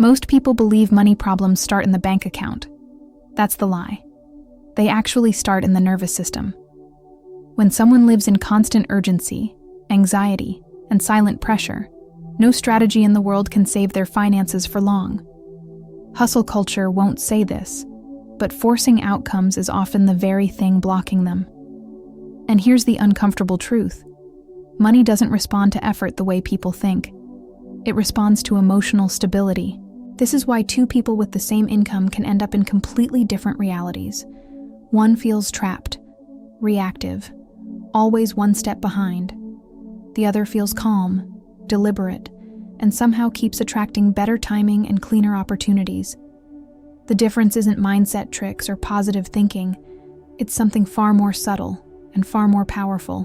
Most people believe money problems start in the bank account. That's the lie. They actually start in the nervous system. When someone lives in constant urgency, anxiety, and silent pressure, no strategy in the world can save their finances for long. Hustle culture won't say this, but forcing outcomes is often the very thing blocking them. And here's the uncomfortable truth. Money doesn't respond to effort the way people think. It responds to emotional stability. This is why two people with the same income can end up in completely different realities. One feels trapped, reactive, always one step behind. The other feels calm, deliberate, and somehow keeps attracting better timing and cleaner opportunities. The difference isn't mindset tricks or positive thinking. It's something far more subtle and far more powerful.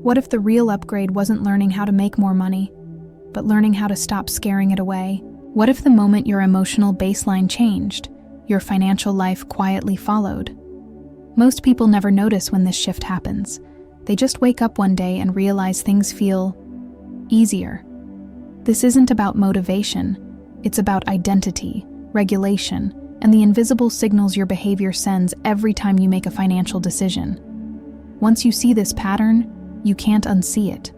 What if the real upgrade wasn't learning how to make more money, but learning how to stop scaring it away? What if the moment your emotional baseline changed, your financial life quietly followed? Most people never notice when this shift happens. They just wake up one day and realize things feel easier. This isn't about motivation. It's about identity, regulation, and the invisible signals your behavior sends every time you make a financial decision. Once you see this pattern, you can't unsee it.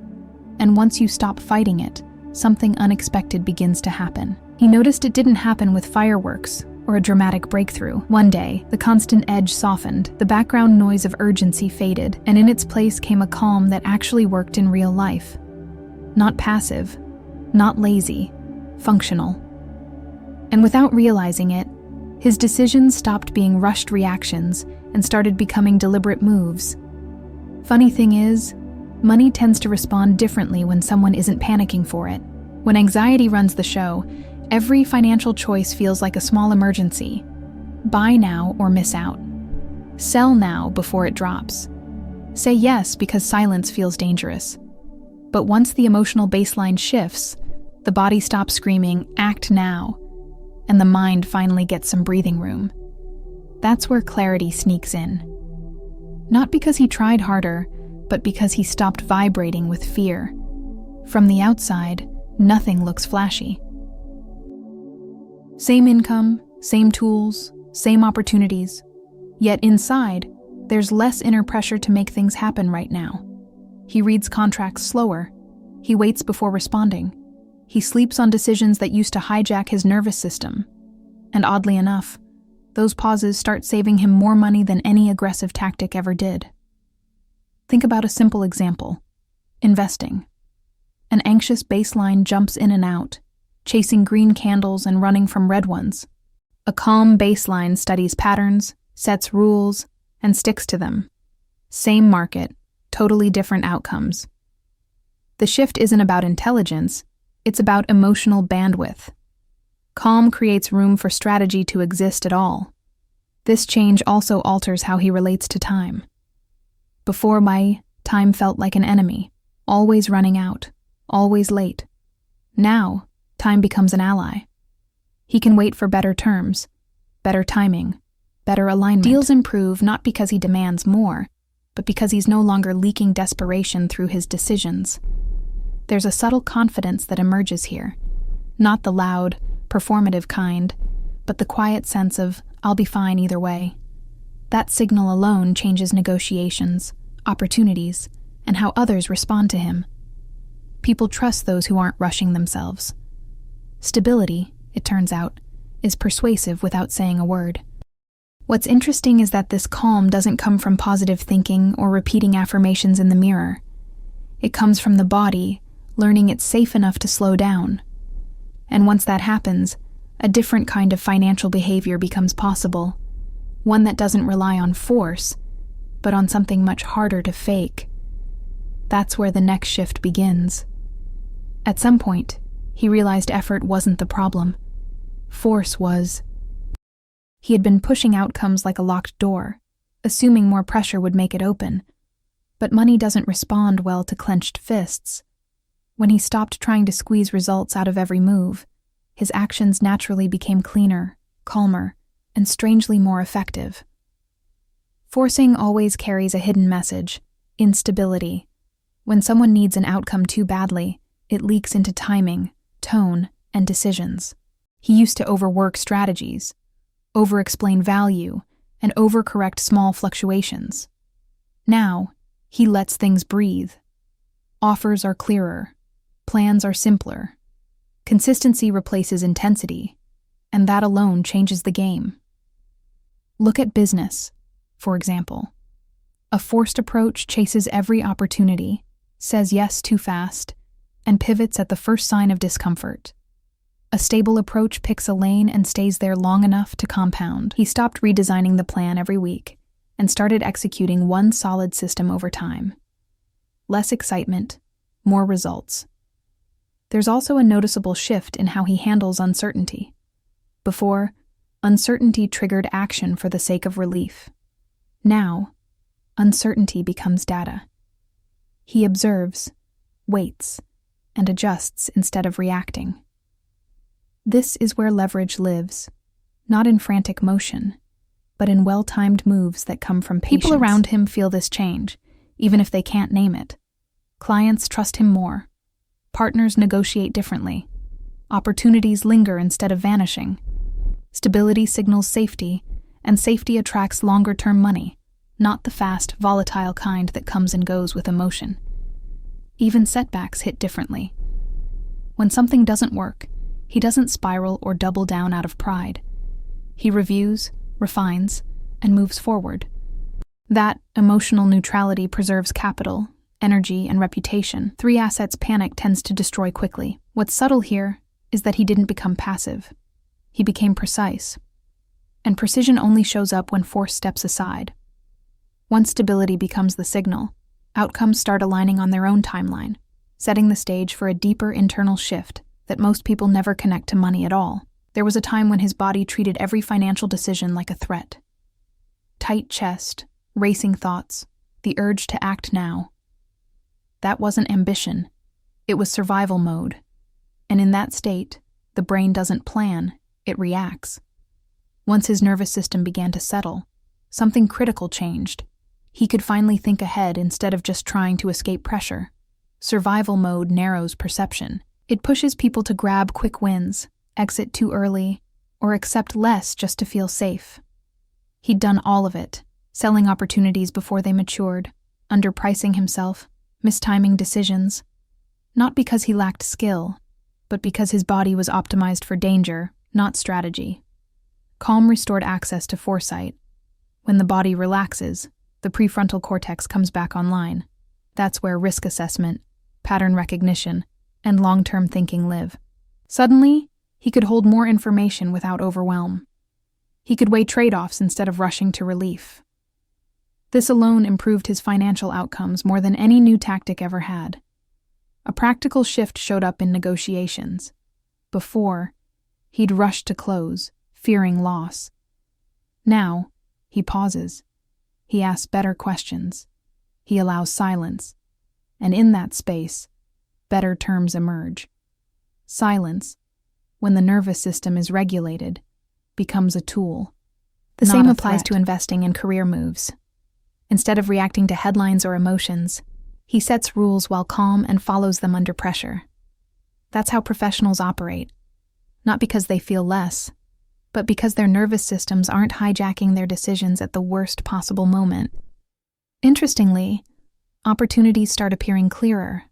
And once you stop fighting it, something unexpected begins to happen. He noticed it didn't happen with fireworks or a dramatic breakthrough. One day, the constant edge softened, the background noise of urgency faded, and in its place came a calm that actually worked in real life. Not passive, not lazy, functional. And without realizing it, his decisions stopped being rushed reactions and started becoming deliberate moves. Funny thing is, money tends to respond differently when someone isn't panicking for it. When anxiety runs the show, every financial choice feels like a small emergency. Buy now or miss out. Sell now before it drops. Say yes because silence feels dangerous. But once the emotional baseline shifts, the body stops screaming, "Act now," and the mind finally gets some breathing room. That's where clarity sneaks in. Not because he tried harder, but because he stopped vibrating with fear. From the outside, nothing looks flashy. Same income, same tools, same opportunities. Yet inside, there's less inner pressure to make things happen right now. He reads contracts slower. He waits before responding. He sleeps on decisions that used to hijack his nervous system. And oddly enough, those pauses start saving him more money than any aggressive tactic ever did. Think about a simple example. Investing. An anxious baseline jumps in and out, chasing green candles and running from red ones. A calm baseline studies patterns, sets rules, and sticks to them. Same market, totally different outcomes. The shift isn't about intelligence, it's about emotional bandwidth. Calm creates room for strategy to exist at all. This change also alters how he relates to time. Before time felt like an enemy, always running out, always late. Now, time becomes an ally. He can wait for better terms, better timing, better alignment. Deals improve not because he demands more, but because he's no longer leaking desperation through his decisions. There's a subtle confidence that emerges here, not the loud, performative kind, but the quiet sense of, "I'll be fine either way." That signal alone changes negotiations, opportunities, and how others respond to him. People trust those who aren't rushing themselves. Stability, it turns out, is persuasive without saying a word. What's interesting is that this calm doesn't come from positive thinking or repeating affirmations in the mirror. It comes from the body, learning it's safe enough to slow down. And once that happens, a different kind of financial behavior becomes possible. One that doesn't rely on force, but on something much harder to fake. That's where the next shift begins. At some point, he realized effort wasn't the problem. Force was. He had been pushing outcomes like a locked door, assuming more pressure would make it open. But money doesn't respond well to clenched fists. When he stopped trying to squeeze results out of every move, his actions naturally became cleaner, calmer, and strangely more effective. Forcing always carries a hidden message: instability. When someone needs an outcome too badly, it leaks into timing, tone, and decisions. He used to overwork strategies, over-explain value, and overcorrect small fluctuations. Now, he lets things breathe. Offers are clearer. Plans are simpler. Consistency replaces intensity, and that alone changes the game. Look at business, for example. A forced approach chases every opportunity, says yes too fast, and pivots at the first sign of discomfort. A stable approach picks a lane and stays there long enough to compound. He stopped redesigning the plan every week and started executing one solid system over time. Less excitement, more results. There's also a noticeable shift in how he handles uncertainty. Before, uncertainty triggered action for the sake of relief. Now, uncertainty becomes data. He observes, waits, and adjusts instead of reacting. This is where leverage lives, not in frantic motion, but in well-timed moves that come from patience. People around him feel this change, even if they can't name it. Clients trust him more. Partners negotiate differently. Opportunities linger instead of vanishing. Stability signals safety, and safety attracts longer-term money, not the fast, volatile kind that comes and goes with emotion. Even setbacks hit differently. When something doesn't work, he doesn't spiral or double down out of pride. He reviews, refines, and moves forward. That emotional neutrality preserves capital, energy, and reputation. 3 assets panic tends to destroy quickly. What's subtle here is that he didn't become passive. He became precise. And precision only shows up when force steps aside. Once stability becomes the signal, outcomes start aligning on their own timeline, setting the stage for a deeper internal shift that most people never connect to money at all. There was a time when his body treated every financial decision like a threat. Tight chest, racing thoughts, the urge to act now. That wasn't ambition. It was survival mode. And in that state, the brain doesn't plan, it reacts. Once his nervous system began to settle, something critical changed. He could finally think ahead instead of just trying to escape pressure. Survival mode narrows perception. It pushes people to grab quick wins, exit too early, or accept less just to feel safe. He'd done all of it, selling opportunities before they matured, underpricing himself, mistiming decisions. Not because he lacked skill, but because his body was optimized for danger, not strategy. Calm restored access to foresight. When the body relaxes, the prefrontal cortex comes back online. That's where risk assessment, pattern recognition, and long-term thinking live. Suddenly, he could hold more information without overwhelm. He could weigh trade-offs instead of rushing to relief. This alone improved his financial outcomes more than any new tactic ever had. A practical shift showed up in negotiations. Before, he'd rushed to close, fearing loss. Now, he pauses. He asks better questions. He allows silence. And in that space, better terms emerge. Silence, when the nervous system is regulated, becomes a tool. The same applies to investing in career moves. Instead of reacting to headlines or emotions, he sets rules while calm and follows them under pressure. That's how professionals operate. Not because they feel less, but because their nervous systems aren't hijacking their decisions at the worst possible moment. Interestingly, opportunities start appearing clearer.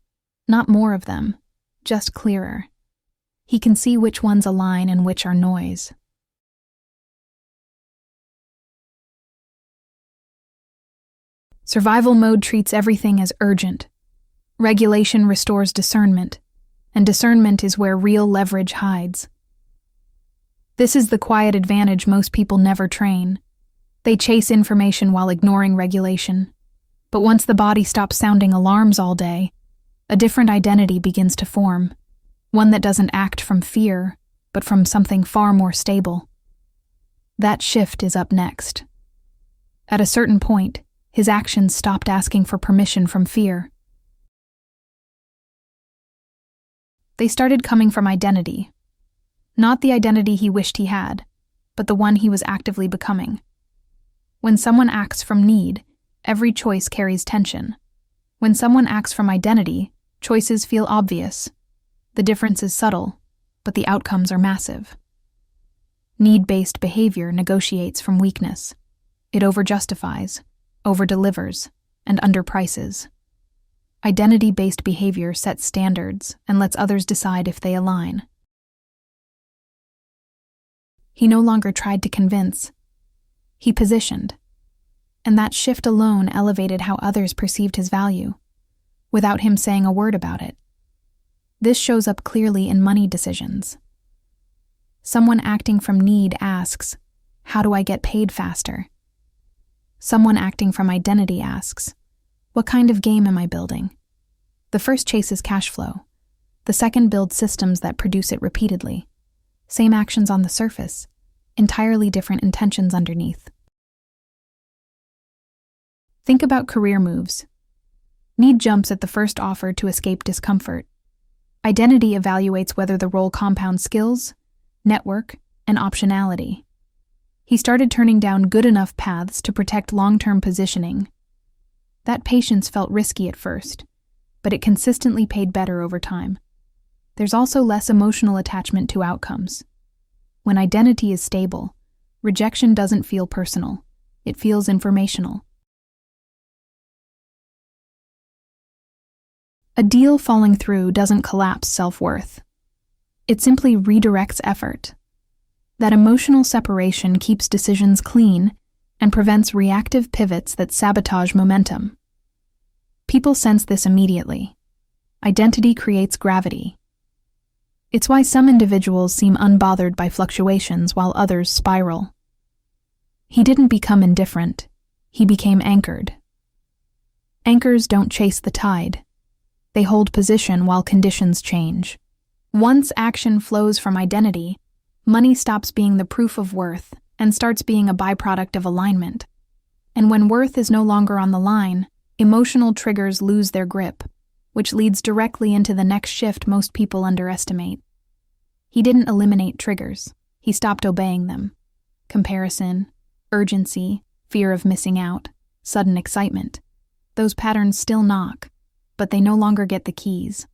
Not more of them, just clearer. He can see which ones align and which are noise. Survival mode treats everything as urgent. Regulation restores discernment, and discernment is where real leverage hides. This is the quiet advantage most people never train. They chase information while ignoring regulation. But once the body stops sounding alarms all day, a different identity begins to form, one that doesn't act from fear, but from something far more stable. That shift is up next. At a certain point, his actions stopped asking for permission from fear. They started coming from identity. Not the identity he wished he had, but the one he was actively becoming. When someone acts from need, every choice carries tension. When someone acts from identity, choices feel obvious. The difference is subtle, but the outcomes are massive. Need-based behavior negotiates from weakness. It overjustifies, overdelivers, and underprices. Identity-based behavior sets standards and lets others decide if they align. He no longer tried to convince. He positioned. And that shift alone elevated how others perceived his value, without him saying a word about it. This shows up clearly in money decisions. Someone acting from need asks, "How do I get paid faster?" Someone acting from identity asks, "What kind of game am I building?" The first chases cash flow. The second builds systems that produce it repeatedly. Same actions on the surface, entirely different intentions underneath. Think about career moves. Need jumps at the first offer to escape discomfort. Identity evaluates whether the role compounds skills, network, and optionality. He started turning down good enough paths to protect long-term positioning. That patience felt risky at first, but it consistently paid better over time. There's also less emotional attachment to outcomes. When identity is stable, rejection doesn't feel personal. It feels informational. A deal falling through doesn't collapse self-worth. It simply redirects effort. That emotional separation keeps decisions clean and prevents reactive pivots that sabotage momentum. People sense this immediately. Identity creates gravity. It's why some individuals seem unbothered by fluctuations while others spiral. He didn't become indifferent. He became anchored. Anchors don't chase the tide. They hold position while conditions change. Once action flows from identity, money stops being the proof of worth and starts being a byproduct of alignment. And when worth is no longer on the line, emotional triggers lose their grip, which leads directly into the next shift most people underestimate. He didn't eliminate triggers. He stopped obeying them. Comparison, urgency, fear of missing out, sudden excitement. Those patterns still knock, but they no longer get the keys.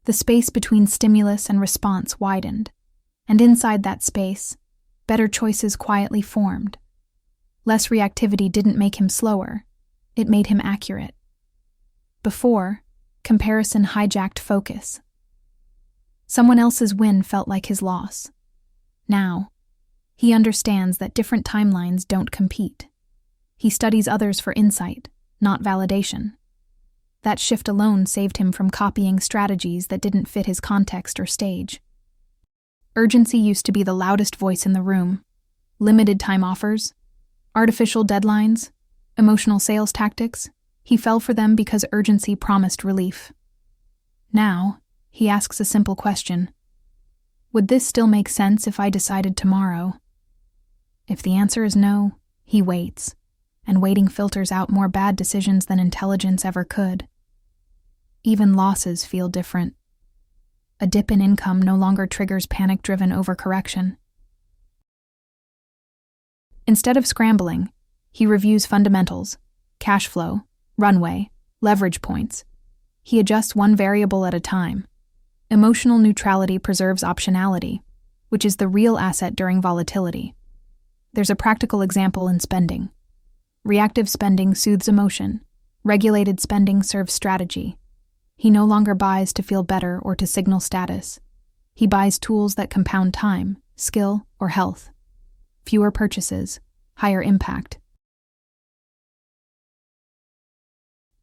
The space between stimulus and response widened, and inside that space, better choices quietly formed. Less reactivity didn't make him slower, it made him accurate. Before, comparison hijacked focus. Someone else's win felt like his loss. Now, he understands that different timelines don't compete. He studies others for insight, not validation. That shift alone saved him from copying strategies that didn't fit his context or stage. Urgency used to be the loudest voice in the room. Limited time offers, artificial deadlines, emotional sales tactics. He fell for them because urgency promised relief. Now, he asks a simple question. Would this still make sense if I decided tomorrow? If the answer is no, he waits, and waiting filters out more bad decisions than intelligence ever could. Even losses feel different. A dip in income no longer triggers panic-driven overcorrection. Instead of scrambling, he reviews fundamentals, cash flow, runway, leverage points. He adjusts one variable at a time. Emotional neutrality preserves optionality, which is the real asset during volatility. There's a practical example in spending. Reactive spending soothes emotion. Regulated spending serves strategy. He no longer buys to feel better or to signal status. He buys tools that compound time, skill, or health. Fewer purchases, higher impact.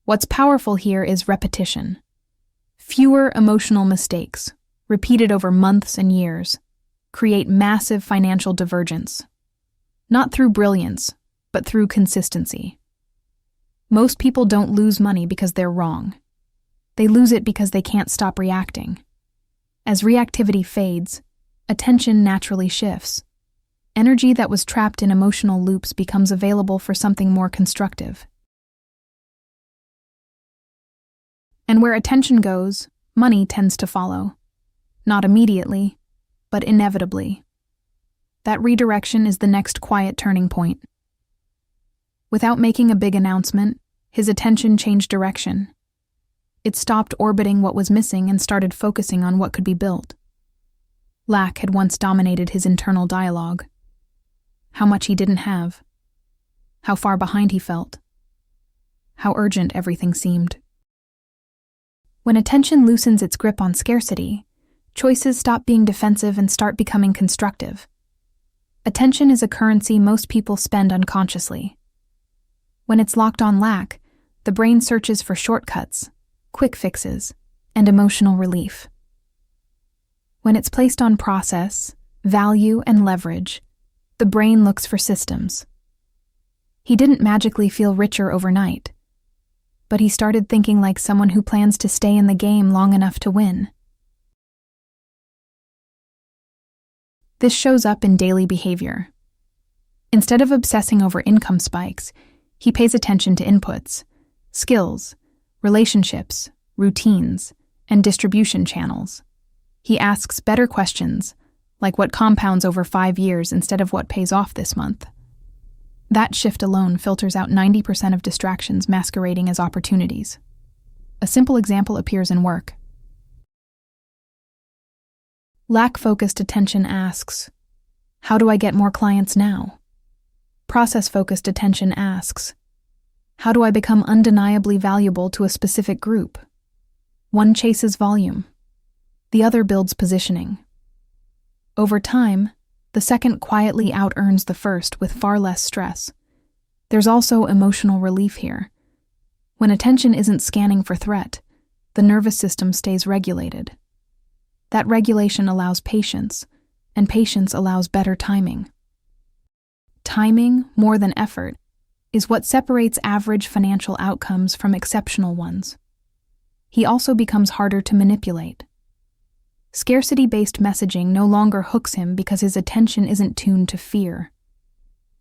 What's powerful here is repetition. Fewer emotional mistakes, repeated over months and years, create massive financial divergence. Not through brilliance, but through consistency. Most people don't lose money because they're wrong. They lose it because they can't stop reacting. As reactivity fades, attention naturally shifts. Energy that was trapped in emotional loops becomes available for something more constructive. And where attention goes, money tends to follow. Not immediately, but inevitably. That redirection is the next quiet turning point. Without making a big announcement, his attention changed direction. It stopped orbiting what was missing and started focusing on what could be built. Lack had once dominated his internal dialogue. How much he didn't have. How far behind he felt. How urgent everything seemed. When attention loosens its grip on scarcity, choices stop being defensive and start becoming constructive. Attention is a currency most people spend unconsciously. When it's locked on lack, the brain searches for shortcuts, quick fixes, and emotional relief. When it's placed on process, value, and leverage, the brain looks for systems. He didn't magically feel richer overnight, but he started thinking like someone who plans to stay in the game long enough to win. This shows up in daily behavior. Instead of obsessing over income spikes, he pays attention to inputs, skills, relationships, routines, and distribution channels. He asks better questions, like what compounds over 5 years instead of what pays off this month. That shift alone filters out 90% of distractions masquerading as opportunities. A simple example appears in work. Lack-focused attention asks, how do I get more clients now? Process-focused attention asks, how do I become undeniably valuable to a specific group? One chases volume. The other builds positioning. Over time, the second quietly out-earns the first with far less stress. There's also emotional relief here. When attention isn't scanning for threat, the nervous system stays regulated. That regulation allows patience, and patience allows better timing. Timing, more than effort, is what separates average financial outcomes from exceptional ones. He also becomes harder to manipulate. Scarcity-based messaging no longer hooks him because his attention isn't tuned to fear.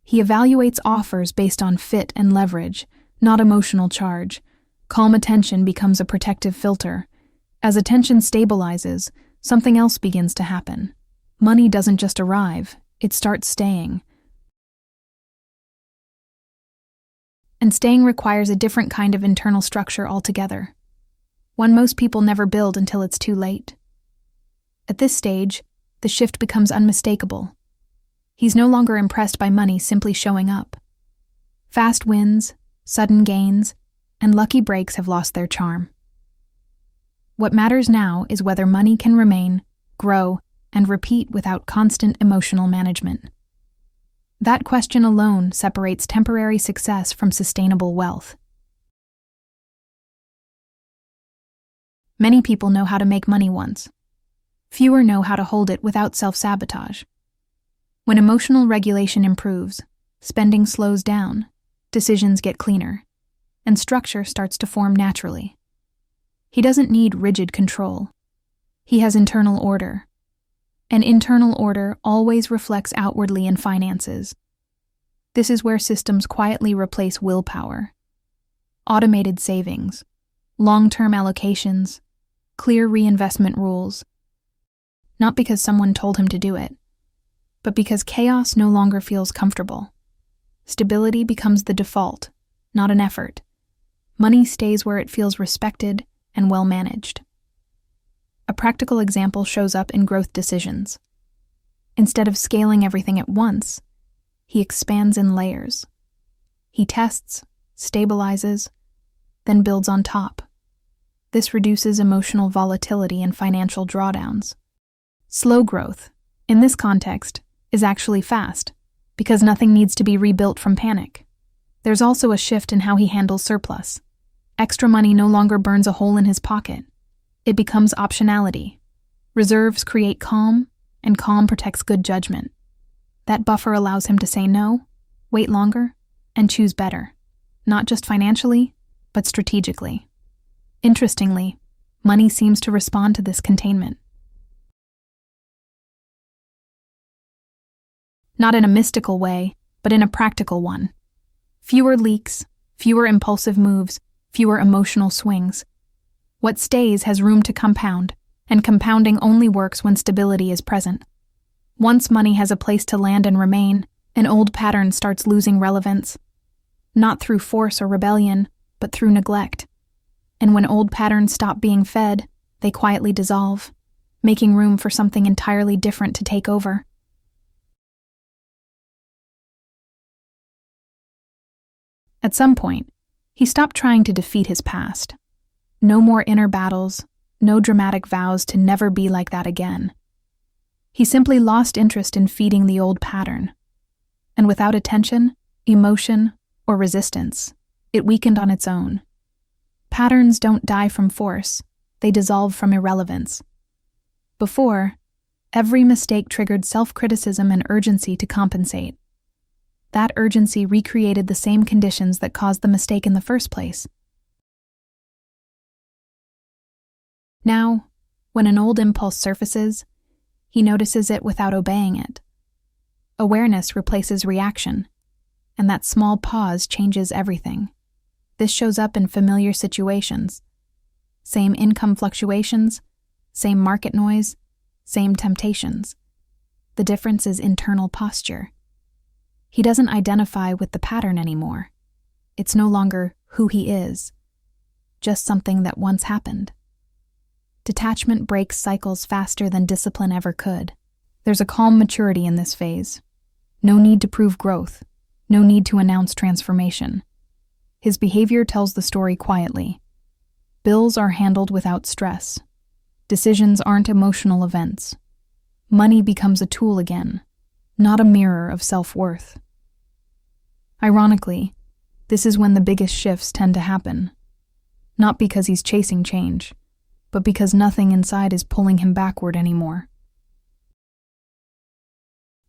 He evaluates offers based on fit and leverage, not emotional charge. Calm attention becomes a protective filter. As attention stabilizes, something else begins to happen. Money doesn't just arrive, it starts staying. And staying requires a different kind of internal structure altogether. One most people never build until it's too late. At this stage, the shift becomes unmistakable. He's no longer impressed by money simply showing up. Fast wins, sudden gains, and lucky breaks have lost their charm. What matters now is whether money can remain, grow, and repeat without constant emotional management. That question alone separates temporary success from sustainable wealth. Many people know how to make money once. Fewer know how to hold it without self-sabotage. When emotional regulation improves, spending slows down, decisions get cleaner, and structure starts to form naturally. He doesn't need rigid control. He has internal order. And internal order always reflects outwardly in finances. This is where systems quietly replace willpower. Automated savings, long-term allocations, clear reinvestment rules. Not because someone told him to do it, but because chaos no longer feels comfortable. Stability becomes the default, not an effort. Money stays where it feels respected and well managed. A practical example shows up in growth decisions. Instead of scaling everything at once, he expands in layers. He tests, stabilizes, then builds on top. This reduces emotional volatility and financial drawdowns. Slow growth, in this context, is actually fast, because nothing needs to be rebuilt from panic. There's also a shift in how he handles surplus. Extra money no longer burns a hole in his pocket. It becomes optionality. Reserves create calm, and calm protects good judgment. That buffer allows him to say no, wait longer, and choose better, not just financially, but strategically. Interestingly, money seems to respond to this containment. Not in a mystical way, but in a practical one. Fewer leaks, fewer impulsive moves, fewer emotional swings. What stays has room to compound, and compounding only works when stability is present. Once money has a place to land and remain, an old pattern starts losing relevance. Not through force or rebellion, but through neglect. And when old patterns stop being fed, they quietly dissolve, making room for something entirely different to take over. At some point, he stopped trying to defeat his past. No more inner battles, no dramatic vows to never be like that again. He simply lost interest in feeding the old pattern. And without attention, emotion, or resistance, it weakened on its own. Patterns don't die from force, they dissolve from irrelevance. Before, every mistake triggered self-criticism and urgency to compensate. That urgency recreated the same conditions that caused the mistake in the first place. Now, when an old impulse surfaces, he notices it without obeying it. Awareness replaces reaction, and that small pause changes everything. This shows up in familiar situations. Same income fluctuations, same market noise, same temptations. The difference is internal posture. He doesn't identify with the pattern anymore. It's no longer who he is, just something that once happened. Detachment breaks cycles faster than discipline ever could. There's a calm maturity in this phase. No need to prove growth, no need to announce transformation. His behavior tells the story quietly. Bills are handled without stress. Decisions aren't emotional events. Money becomes a tool again, not a mirror of self-worth. Ironically, this is when the biggest shifts tend to happen. Not because he's chasing change, but because nothing inside is pulling him backward anymore.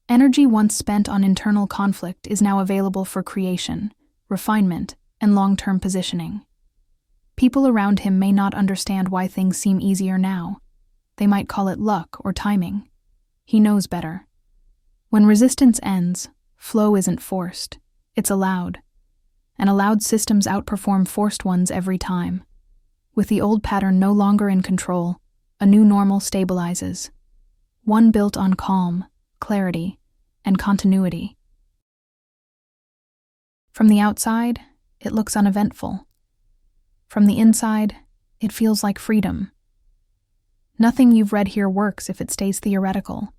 Energy once spent on internal conflict is now available for creation, refinement, and long-term positioning. People around him may not understand why things seem easier now. They might call it luck or timing. He knows better. When resistance ends, flow isn't forced, it's allowed. And allowed systems outperform forced ones every time. With the old pattern no longer in control, a new normal stabilizes. One built on calm, clarity, and continuity. From the outside, it looks uneventful. From the inside, it feels like freedom. Nothing you've read here works if it stays theoretical.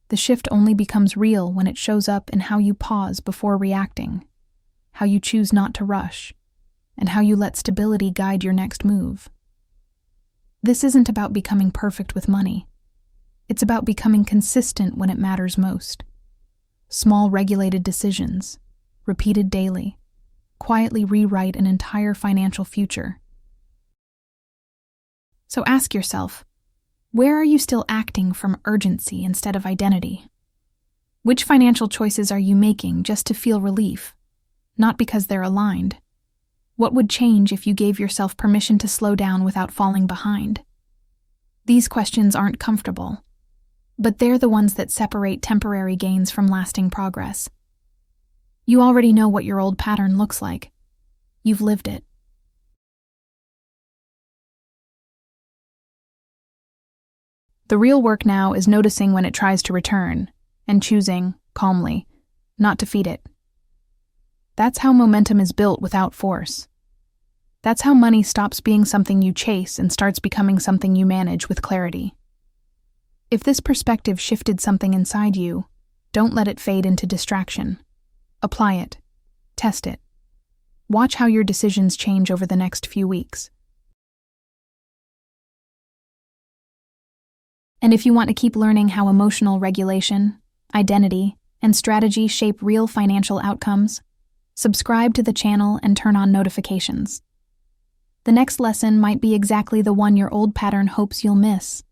The shift only becomes real when it shows up in how you pause before reacting, how you choose not to rush, and how you let stability guide your next move. This isn't about becoming perfect with money. It's about becoming consistent when it matters most. Small regulated decisions, repeated daily, quietly rewrite an entire financial future. So ask yourself, where are you still acting from urgency instead of identity? Which financial choices are you making just to feel relief, not because they're aligned? What would change if you gave yourself permission to slow down without falling behind? These questions aren't comfortable, but they're the ones that separate temporary gains from lasting progress. You already know what your old pattern looks like. You've lived it. The real work now is noticing when it tries to return, and choosing, calmly, not to feed it. That's how momentum is built without force. That's how money stops being something you chase and starts becoming something you manage with clarity. If this perspective shifted something inside you, don't let it fade into distraction. Apply it. Test it. Watch how your decisions change over the next few weeks. And if you want to keep learning how emotional regulation, identity, and strategy shape real financial outcomes, subscribe to the channel and turn on notifications. The next lesson might be exactly the one your old pattern hopes you'll miss.